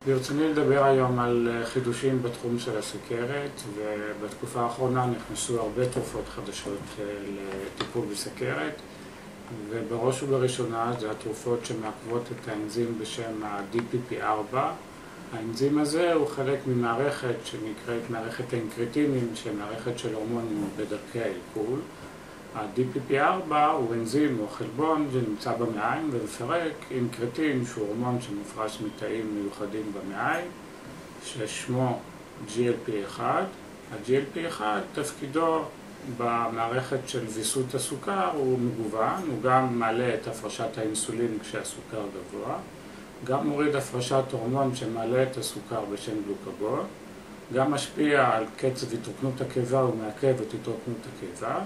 ברצוני לדבר היום על חידושים בתחום של הסוכרת, ובתקופה האחרונה נכנסו הרבה תרופות חדשות לטיפול בסוכרת, ובראש ובראשונה זה התרופות שמעכבות את האנזים בשם ה-DPP4. האנזים הזה הוא חלק ממערכת שנקראת מערכת האינקרטינים, שמערכת של הורמונים בדרכי העיכול. ה-DPP4 הוא אנזים או חלבון שנמצא במעיים ומפרק אינקרטין, שהוא הורמון שמופרש מתאים מיוחדים במעיים, ששמו GLP-1. ה-GLP-1 תפקידו במערכת של ויסות הסוכר הוא מגוון, הוא גם מעלה את הפרשת האינסולין כשהסוכר גבוה, גם מוריד הפרשת הורמון שמעלה את הסוכר בשם גלוקגון, גם משפיע על קצב התרוקנות הקיבה ומעכב את התרוקנות הקיבה,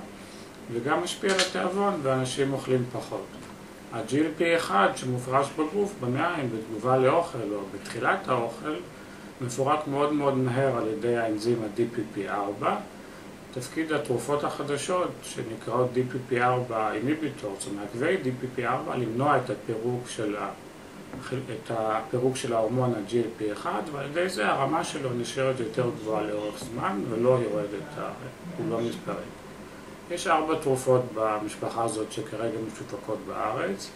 וגם משפיע על התיאבון ואנשים אוכלים פחות. ה-GLP-1 שמופרש בגוף במעיים בתגובה לאוכל או בתחילת האוכל מפורק מאוד מאוד מהר על ידי האנזים ה-DPP4. תפקיד התרופות החדשות שנקראות DPP4 איניביטורס או מעכבי DPP4 למנוע את הפירוק של ההורמון ה-GLP-1, ועל ידי זה הרמה שלו נשארת יותר גבוהה לאורך זמן ולא יורדת, הוא לא מתפרק. יש 4 תרופות במשפחה הזאת שכרגע משווקות בארץ.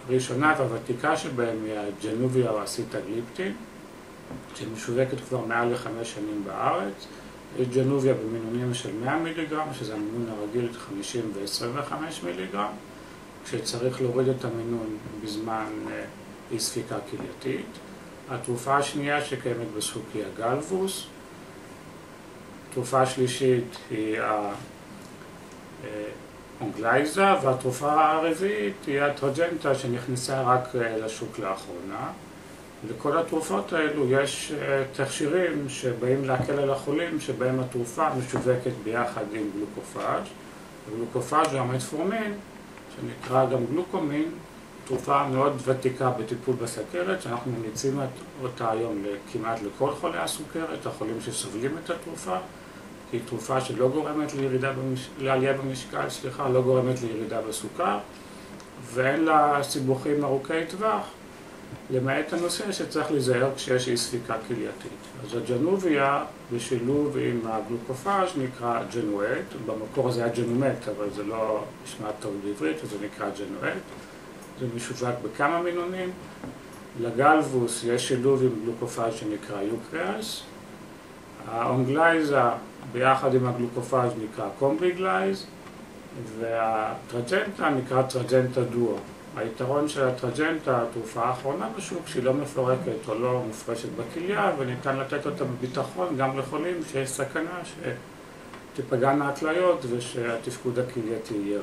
הראשונה והוותיקה שבהן היא הג'נוביה או הסיטגליפטין, שמשווקת כבר מעל ל5 שנים בארץ. יש ג'נוביה במינונים של 100 מיליגרם, שזה המינון הרגיל 50 ו-25 מיליגרם, כשצריך להוריד את המינון בזמן אי ספיקה כלייתית. התרופה השנייה שקיימת בשוק היא הגלבוס. התרופה השלישית היא אונגלייזה, והתרופה הרביעית היא הטרג'נטה שנכנסה רק לשוק לאחרונה. לכל התרופות האלו יש תכשירים שבאים להקל על החולים, שבהם התרופה משווקת ביחד עם גלוקופאז'. גלוקופאז' הוא המטפורמין, שנקרא גם גלוקומין, תרופה מאוד ותיקה בטיפול בסוכרת, שאנחנו ממליצים אותה היום כמעט לכל חולי הסוכרת, החולים שסובלים את התרופה. היא תרופה שלא גורמת לעלייה במשקל, לא גורמת לירידה בסוכר, ואין לה סיבוכים ארוכי טווח, למעט הנושא שצריך להיזהר כשיש אי ספיקה כלייתית. אז הג'נוביה בשילוב עם הגלוקופאז' נקרא ג'נואט, במקור זה היה ג'נומט, אבל זה לא נשמע טוב בעברית, אז זה נקרא ג'נואט. זה משווק בכמה מינונים. לגלבוס יש שילוב עם גלוקופאז' שנקרא יוקריאס. האונגלייזה ביחד עם הגלוקופאז' נקרא קומביגלייז, והטרג'נטה נקרא טרג'נטה דואו. היתרון של הטרג'נטה, התרופה האחרונה בשוק, שהיא לא מפורקת או לא מופרשת בכליה, וניתן לתת אותה בביטחון גם לחולים שיש סכנה שתיפגענה התליות ושהתפקוד הכלייתי ירד.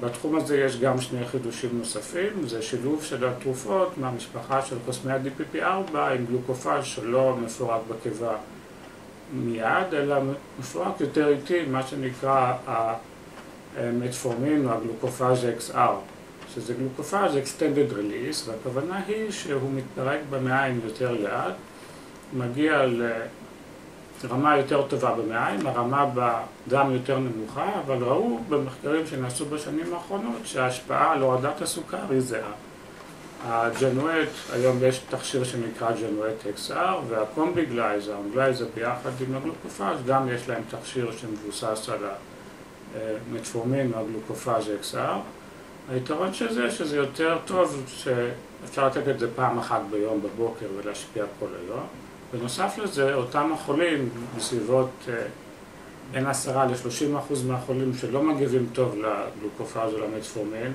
בתחום הזה יש גם 2 חידושים נוספים, זה שילוב של התרופות מהמשפחה של קוסמי ה-DPP4 עם גלוקופאז' שלא מפורק בקיבה מיד, אלא מפורק יותר איטי, מה שנקרא המטפורמין או הגלוקופאז' XR, שזה גלוקופאז' Extended Release, והכוונה היא שהוא מתפרק במעיים יותר לאט, מגיע לרמה יותר טובה במעיים, הרמה בדם יותר נמוכה, אבל ראו במחקרים שנעשו בשנים האחרונות שההשפעה על הורדת הסוכר היא זהה. הג'נואט, היום יש תכשיר שנקרא ג'נואט XR, והקומביגלייז, האונגלייזה ביחד עם הגלוקופאז' גם יש להם תכשיר שמבוסס על המטפורמין או הגלוקופאז' XR. היתרון של זה שזה יותר טוב שאפשר לתת את זה פעם אחת ביום בבוקר ולהשפיע כל היום. בנוסף לזה, אותם החולים, בסביבות בין 10% ל-30% מהחולים שלא מגיבים טוב לגלוקופאז' או למטפורמין,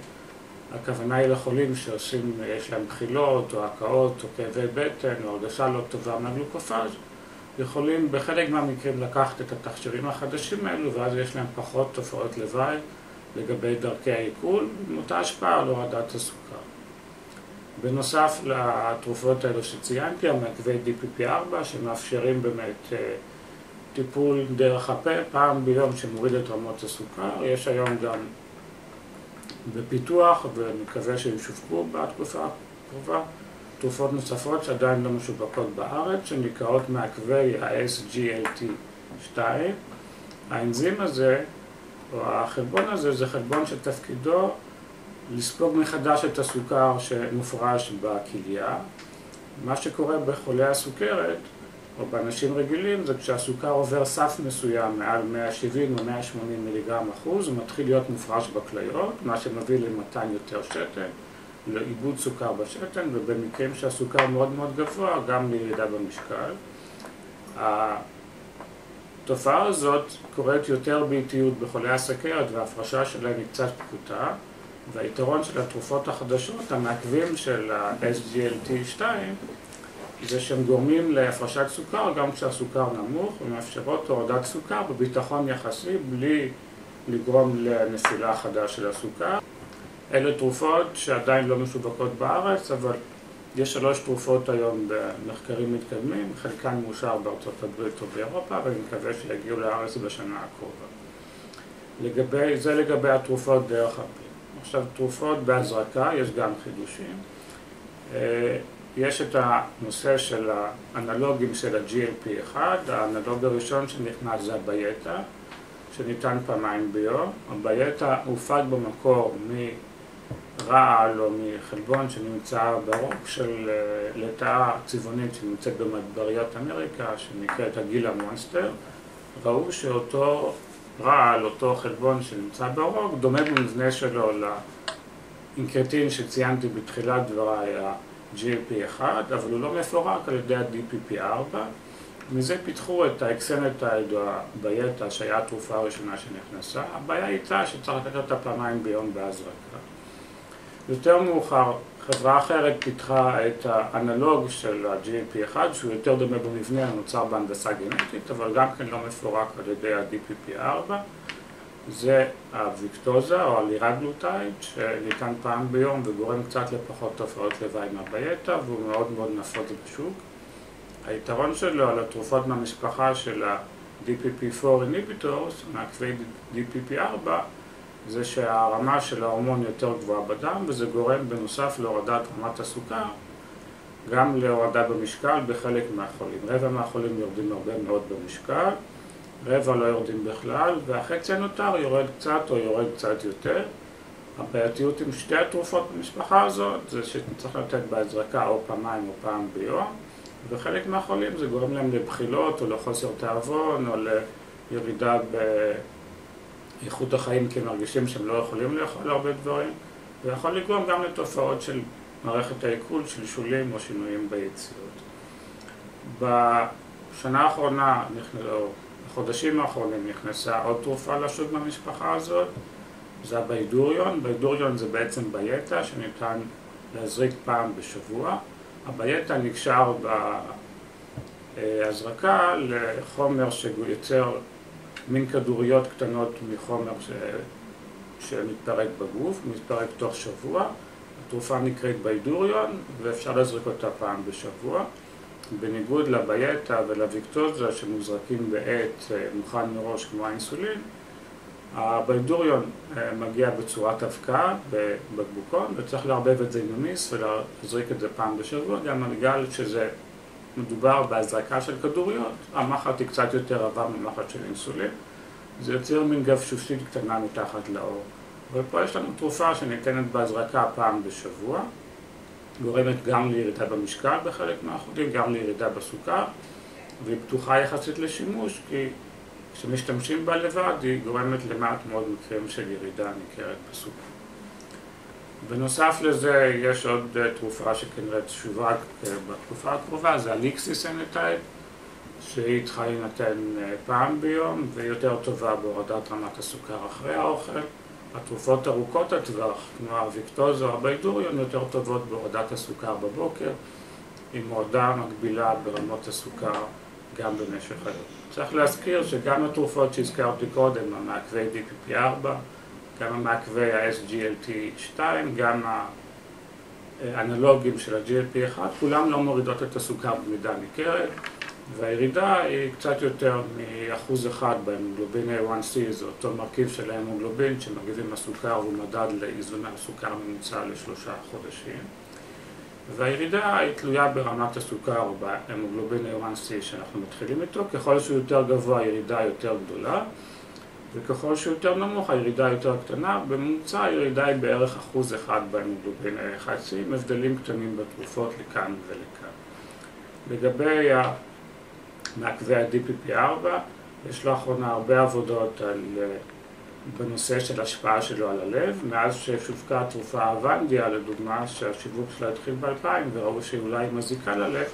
הכוונה היא לחולים שיש להם בחילות או הקאות או כאבי בטן או הרגשה לא טובה מהגלוקופאז', יכולים בחלק מהמקרים לקחת את התכשירים החדשים האלו, ואז יש להם פחות תופעות לוואי לגבי דרכי העיכול, עם אותה השפעה על הורדת הסוכר. בנוסף לתרופות האלו שציינתי, המעכבי DPP4 שמאפשרים באמת טיפול דרך הפה פעם ביום שמוריד את רמות הסוכר, יש היום גם בפיתוח ומקווה שהם שווקו בתקופה הקרובה תרופות נוספות שעדיין לא משווקות בארץ, שנקראות מעכבי ה-SGLT2. האנזים הזה, או החלבון הזה, זה חלבון שתפקידו לספוג מחדש את הסוכר שמופרש בכליה, מה שקורה בחולי הסוכרת, או באנשים רגילים, זה כשהסוכר עובר סף מסוים מעל 170 או 180 מיליגרם אחוז, הוא מתחיל להיות מופרש בכליות, מה שמביא למתן יותר שתן, לאיבוד סוכר בשתן, ובמקרים שהסוכר מאוד מאוד גבוה, גם לירידה במשקל. התופעה הזאת קורית יותר באיטיות בחולי הסוכרת, וההפרשה שלהם היא קצת פחותה, והיתרון של התרופות החדשות, המעכבים של ה-SGLT2, זה שהם גורמים להפרשת סוכר גם כשהסוכר נמוך, ומאפשרות הורדת סוכר בביטחון יחסי בלי לגרום לנפילה חדה של הסוכר. אלה תרופות שעדיין לא משווקות בארץ, אבל יש 3 תרופות היום במחקרים מתקדמים, חלקן מאושר בארצות הברית או באירופה, ואני מקווה שיגיעו לארץ בשנה הקרובה. זה לגבי התרופות דרך הפה. עכשיו, תרופות בהזרקה, יש גם חידושים. יש את הנושא של האנלוגים של ה-GLP-1, האנלוג הראשון שנכנס זה הבייטה, שניתן פעמיים ביום. הבייטה הופק במקור מרעל או מחלבון שנמצא ברוק של לטאה צבעונית שנמצאת במדבריות אמריקה, שנקראת הגילה מונסטר. ראו שאותו רעל, אותו חלבון שנמצא ברוק, דומה במבנה שלו לאינקרטין שציינתי בתחילת דבריי, GLP-1, אבל הוא לא מפורק על ידי ה-DPP-4. מזה פיתחו את האקסנטייד או הבייטה, שהיה התרופה הראשונה שנכנסה. הבעיה הייתה שצריך לתת אותה פעמיים ביום בהזרקה. יותר מאוחר, חברה אחרת פיתחה את האנלוג של ה-GLP-1, שהוא יותר דומה במבנה, הנוצר בהנדסה גנטית, אבל גם כן לא מפורק על ידי ה-DPP-4. זה הוויקטוזה או הלירגלוטייד, שניתן פעם ביום וגורם קצת לפחות תופעות לוואי מהבייטה, והוא מאוד מאוד נפוץ בשוק. היתרון שלו על התרופות מהמשפחה של ה-DPP-4 inhibitors, מעכבי DPP-4, זה שהרמה של ההורמון יותר גבוהה בדם, וזה גורם בנוסף להורדת רמת הסוכר, גם להורדה במשקל בחלק מהחולים. רבע מהחולים יורדים הרבה מאוד במשקל, רבע לא יורדים בכלל, והחצי הנותר יורד קצת או יורד קצת יותר. הבעייתיות עם שתי התרופות במשפחה הזאת זה שצריך לתת בהזרקה או פעמיים או פעם ביום, וחלק מהחולים זה גורם להם לבחילות או לחוסר תיאבון או לירידה באיכות החיים, כי הם מרגישים שהם לא יכולים לאכול הרבה דברים, ויכול לגרום גם לתופעות של מערכת העיכול, שלשולים או שינויים ביציאות. בשנה האחרונה, בחודשים האחרונים, נכנסה עוד תרופה לשוק במשפחה הזאת, זה הביידוריון. ביידוריון זה בעצם בייטה שניתן להזריק פעם בשבוע. הבייטה נקשר בהזרקה לחומר שיוצר מין כדוריות קטנות מחומר שמתפרק בגוף, מתפרק תוך שבוע. התרופה נקראת ביידוריון ואפשר להזריק אותה פעם בשבוע. בניגוד לבייטה ולוויקטוזה שמוזרקים בעת מוכן מראש כמו האינסולין, הביידוריון מגיע בצורת אבקה בבקבוקון, וצריך לערבב את זה עם המיס ולהזריק את זה פעם בשבוע, גם בגלל שזה מדובר בהזרקה של כדוריות, המחט היא קצת יותר רבה ממחט של אינסולין, זה יוצר מין גבשושית קטנה מתחת לאור. ופה יש לנו תרופה שניתנת בהזרקה פעם בשבוע, גורמת גם לירידה במשקל בחלק מהחולים, גם לירידה בסוכר, והיא פתוחה יחסית לשימוש, כי כשמשתמשים בה לבד היא גורמת למעט מאוד מקרים של ירידה ניכרת בסוכר. בנוסף לזה יש עוד תרופה שכנראה תשווק בתקופה הקרובה, זה הליקסיסנטייד, שהיא צריכה להינתן פעם ביום, והיא יותר טובה בהורדת רמת הסוכר אחרי האוכל. התרופות ארוכות הטווח, כמו הוויקטוזה או הביידוריון, יותר טובות בהורדת הסוכר בבוקר, עם הורדה מקבילה ברמות הסוכר גם במשך היום. צריך להזכיר שגם התרופות שהזכרתי קודם, המעכבי DPP-4, גם המעכבי ה-SGLT2, גם האנלוגים של ה-GLP-1, כולם לא מורידות את הסוכר במידה ניכרת, והירידה היא קצת יותר מ1% בהמוגלובין A1C, זה אותו מרכיב של ההמוגלובין שמגיבים הסוכר ומדד לאיזון הסוכר ממוצע ל3 חודשים. והירידה היא תלויה ברמת הסוכר או בהמוגלובין A1C שאנחנו מתחילים איתו. ככל שהוא יותר גבוה הירידה יותר גדולה, וככל שהוא יותר נמוך הירידה יותר קטנה. בממוצע הירידה היא בערך 1% בהמוגלובין A1C, עם הבדלים קטנים בתרופות לכאן ולכאן. לגבי מעכבי ה-DPP4, יש לאחרונה הרבה עבודות בנושא של השפעה שלו על הלב. מאז ששווקה התרופה אבנדיה, לדוגמה, שהשיווק שלה התחיל ב-2000 וראו שהיא אולי מזיקה ללב,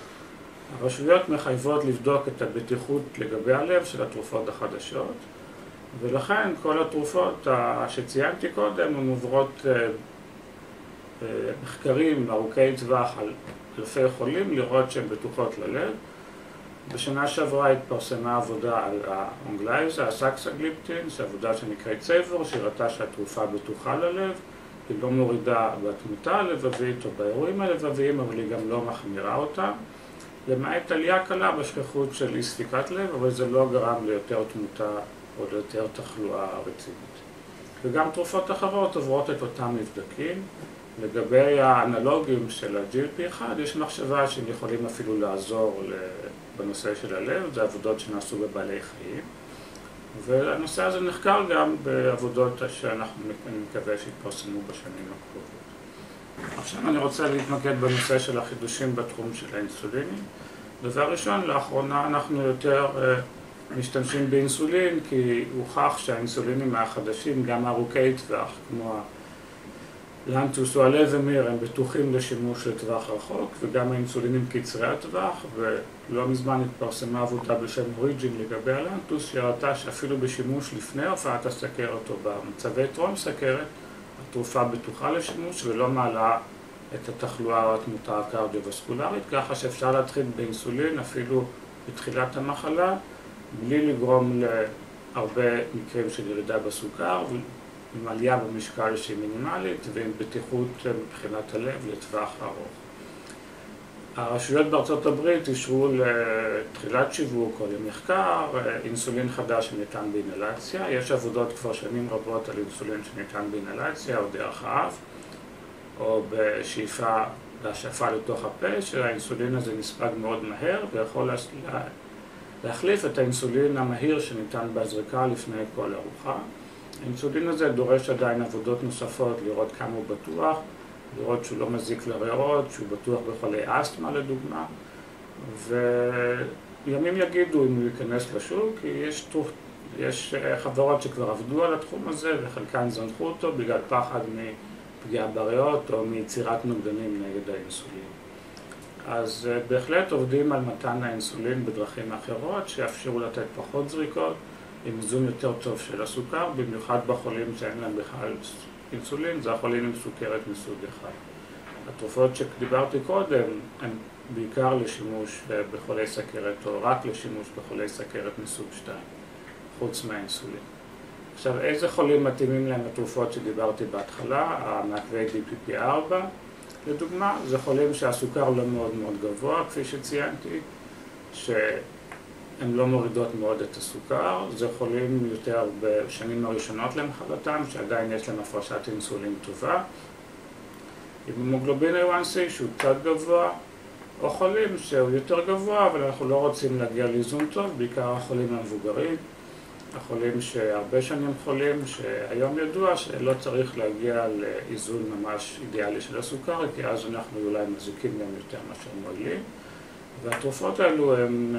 הרשויות מחייבות לבדוק את הבטיחות לגבי הלב של התרופות החדשות, ולכן כל התרופות שציינתי קודם הן עוברות מחקרים ארוכי טווח על אלפי חולים לראות שהן בטוחות ללב. בשנה שעברה התפרסמה עבודה על האונגלייזה, הסקסגליפטין, זו עבודה שנקראת סייבור, שהראתה שהתרופה בטוחה ללב, היא לא מורידה בתמותה הלבבית או באירועים הלבביים, אבל היא גם לא מחמירה אותם, למעט עלייה קלה בשכיחות של אי ספיקת לב, אבל זה לא גרם ליותר תמותה או ליותר תחלואה רצינית. וגם תרופות אחרות עוברות את אותם מבדקים. לגבי האנלוגים של ה-GLP-1, יש מחשבה שהם יכולים אפילו לעזור בנושא של הלב, זה עבודות שנעשו בבעלי חיים. והנושא הזה נחקר גם בעבודות שאנחנו מקווה שיתפרסמו בשנים הקרובות. עכשיו אני רוצה להתמקד בנושא של החידושים בתחום של האינסולינים. דבר ראשון, לאחרונה אנחנו יותר משתמשים באינסולין, כי הוכח שהאינסולינים החדשים, גם ארוכי טווח, כמו לנטוס או הלזמיר, הם בטוחים לשימוש לטווח רחוק, וגם האינסולינים קצרי הטווח, ולא מזמן התפרסמה עבודה בשם אוריג'ין לגבי הלנטוס, שהראתה שאפילו בשימוש לפני הופעת הסכרת או במצבי טרום סכרת, התרופה בטוחה לשימוש ולא מעלה את התחלואה או התמותה הקרדיו-וסקולרית, ככה שאפשר להתחיל באינסולין אפילו בתחילת המחלה, בלי לגרום להרבה מקרים של ירידה בסוכר, עם עלייה במשקל שהיא מינימלית ועם בטיחות מבחינת הלב לטווח ארוך. הרשויות בארצות הברית אישרו לתחילת שיווק או למחקר אינסולין חדש שניתן באינהלציה. יש עבודות כבר שנים רבות על אינסולין שניתן באינהלציה או דרך האף או בשאיפה והשאפה לתוך הפה, שהאינסולין הזה נספג מאוד מהר ויכול להחליף את האינסולין המהיר שניתן בהזרקה לפני כל ארוחה. האינסולין הזה דורש עדיין עבודות נוספות, לראות כמה הוא בטוח, לראות שהוא לא מזיק לריאות, שהוא בטוח בחולי אסתמה לדוגמה, וימים יגידו אם הוא ייכנס לשוק, כי יש חברות שכבר עבדו על התחום הזה וחלקן זנחו אותו בגלל פחד מפגיעה בריאות או מיצירת נוגדנים נגד האינסולין. אז בהחלט עובדים על מתן האינסולין בדרכים אחרות שיאפשרו לתת פחות זריקות, עם איזון יותר טוב של הסוכר, במיוחד בחולים שאין להם בכלל אינסולין, זה החולים עם סוכרת מסוג אחד. התרופות שדיברתי קודם הן בעיקר לשימוש בחולי סכרת או רק לשימוש בחולי סכרת מסוג 2, חוץ מהאינסולין. עכשיו, איזה חולים מתאימים להם התרופות שדיברתי בהתחלה, המעכבי DPP4, לדוגמה, זה חולים שהסוכר לא מאוד מאוד גבוה, כפי שציינתי, הן לא מורידות מאוד את הסוכר, זה חולים יותר בשנים הראשונות למחלתם, שעדיין יש להם הפרשת אינסולין טובה, עם המוגלובין A1C שהוא קצת גבוה, או חולים שהוא יותר גבוה, אבל אנחנו לא רוצים להגיע לאיזון טוב, בעיקר החולים המבוגרים, החולים שהרבה שנים חולים, שהיום ידוע שלא צריך להגיע לאיזון ממש אידיאלי של הסוכר, כי אז אנחנו אולי מזיקים להם יותר מאשר מועילים, והתרופות האלו הן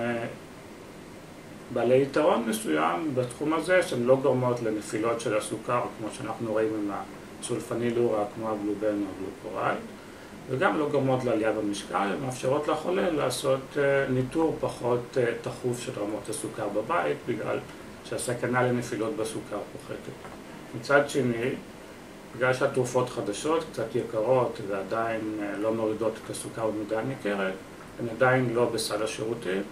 בעלי יתרון מסוים בתחום הזה, שהן לא גורמות לנפילות של הסוכר, כמו שאנחנו רואים עם הסולפנילורה, כמו הגלובן או הגלוקורייד, וגם לא גורמות לעלייה במשקל, הן מאפשרות לחולה לעשות ניטור פחות תכוף של רמות הסוכר בבית, בגלל שהסכנה לנפילות בסוכר פוחתת. מצד שני, בגלל שהתרופות חדשות, קצת יקרות ועדיין לא מורידות את הסוכר במידה ניכרת, הן עדיין לא בסל השירותים,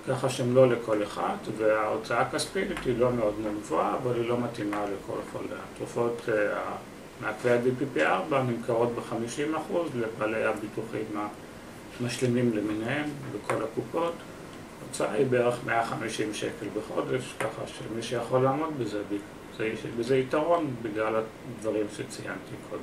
ככה שהן לא לכל אחד, וההוצאה הכספית היא לא מאוד גבוהה, אבל היא לא מתאימה לכל חולה. התרופות מעכבי ה-DPP4 נמכרות ב-50% לבעלי הביטוחים המשלימים למיניהם בכל הקופות. ההוצאה היא בערך 150 שקל בחודש, ככה שמי שיכול לעמוד בזה יתרון בגלל הדברים שציינתי קודם.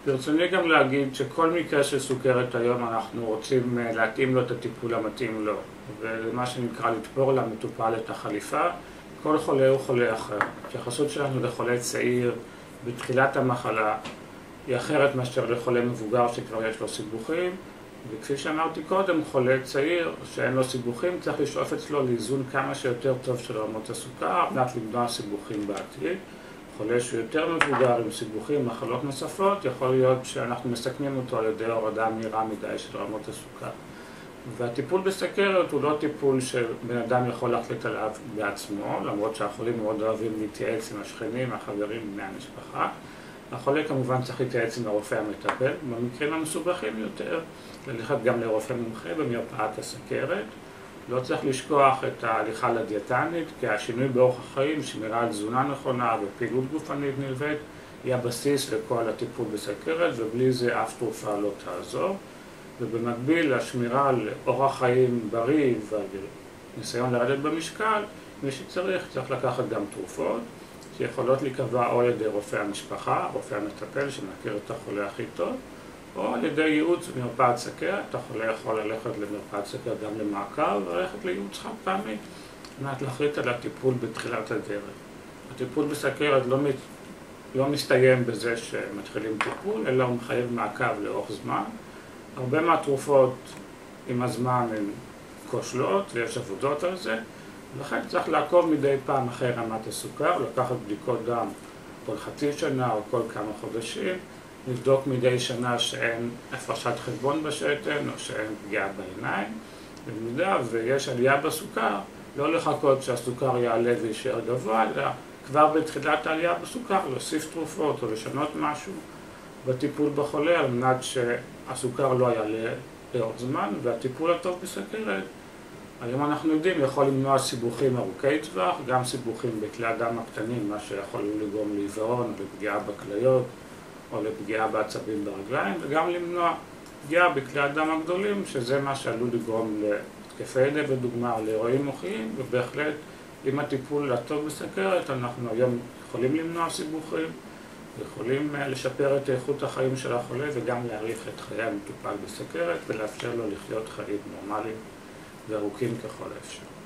ברצוני גם להגיד שכל מקרה של סוכרת היום אנחנו רוצים להתאים לו את הטיפול המתאים לו, ומה שנקרא לתפור למטופל את החליפה. כל חולה הוא חולה אחר. ההתייחסות שלנו לחולה צעיר בתחילת המחלה היא אחרת מאשר לחולה מבוגר שכבר יש לו סיבוכים, וכפי שאמרתי קודם, חולה צעיר שאין לו סיבוכים צריך לשאוף אצלו לאיזון כמה שיותר טוב של רמות הסוכר, על מנת למנוע סיבוכים בעתיד. חולה שהוא יותר מבוגר עם סיבוכים, מחלות נוספות, יכול להיות שאנחנו מסכנים אותו על ידי הורדה מהירה מדי של רמות הסוכר. והטיפול בסוכרת הוא לא טיפול שבן אדם יכול להחליט עליו בעצמו, למרות שהחולים מאוד אוהבים להתייעץ עם השכנים, החברים, בני המשפחה. החולה כמובן צריך להתייעץ עם הרופא המטפל, במקרים המסובכים יותר, ללכת גם לרופא מומחה במרפאת הסוכרת. לא צריך לשכוח את ההליכה לדיאטנית, כי השינוי באורח החיים, שמירה על תזונה נכונה ופעילות גופנית נלווית, היא הבסיס לכל הטיפול בסוכרת, ובלי זה אף תרופה לא תעזור. ובמקביל לשמירה על אורח חיים בריא ועל ניסיון לרדת במשקל, מי צריך לקחת גם תרופות, שיכולות להיקבע או על ידי רופא המשפחה, רופא המטפל שמכיר את החולה הכי טוב, או על ידי ייעוץ במרפאת סוכרת. החולה יכול ללכת למרפאת סוכרת גם למעקב, וללכת לייעוץ חד פעמי, על מנת להחליט על הטיפול בתחילת הדרך. הטיפול בסוכרת לא מסתיים בזה שמתחילים טיפול, אלא הוא מחייב מעקב לאורך זמן. הרבה מהתרופות עם הזמן הן כושלות, ויש עבודות על זה, ולכן צריך לעקוב מדי פעם אחרי רמת הסוכר, לקחת בדיקות דם כל חצי שנה או כל כמה חודשים, לבדוק מדי שנה שאין הפרשת חלבון בשתן או שאין פגיעה בעיניים. במידה ויש עלייה בסוכר, לא לחכות שהסוכר יעלה וישאר גבוה, אלא כבר בתחילת העלייה בסוכר להוסיף תרופות או לשנות משהו בטיפול בחולה, על מנת שהסוכר לא יעלה לאורך זמן. והטיפול הטוב בסוכרת, היום אנחנו יודעים, יכול למנוע סיבוכים ארוכי טווח, גם סיבוכים בכלי הדם הקטנים, מה שיכול לגרום לעיוורון, לפגיעה בכליות או לפגיעה בעצבים ברגליים, וגם למנוע פגיעה בכלי הדם הגדולים, שזה מה שעלול לגרום להתקפי לב לדוגמה, או לאירועים מוחיים. ובהחלט עם הטיפול הטוב בסוכרת אנחנו היום יכולים למנוע סיבוכים, יכולים לשפר את איכות החיים של החולה וגם להאריך את חיי המטופל בסוכרת ולאפשר לו לחיות חיים נורמליים וארוכים ככל האפשר.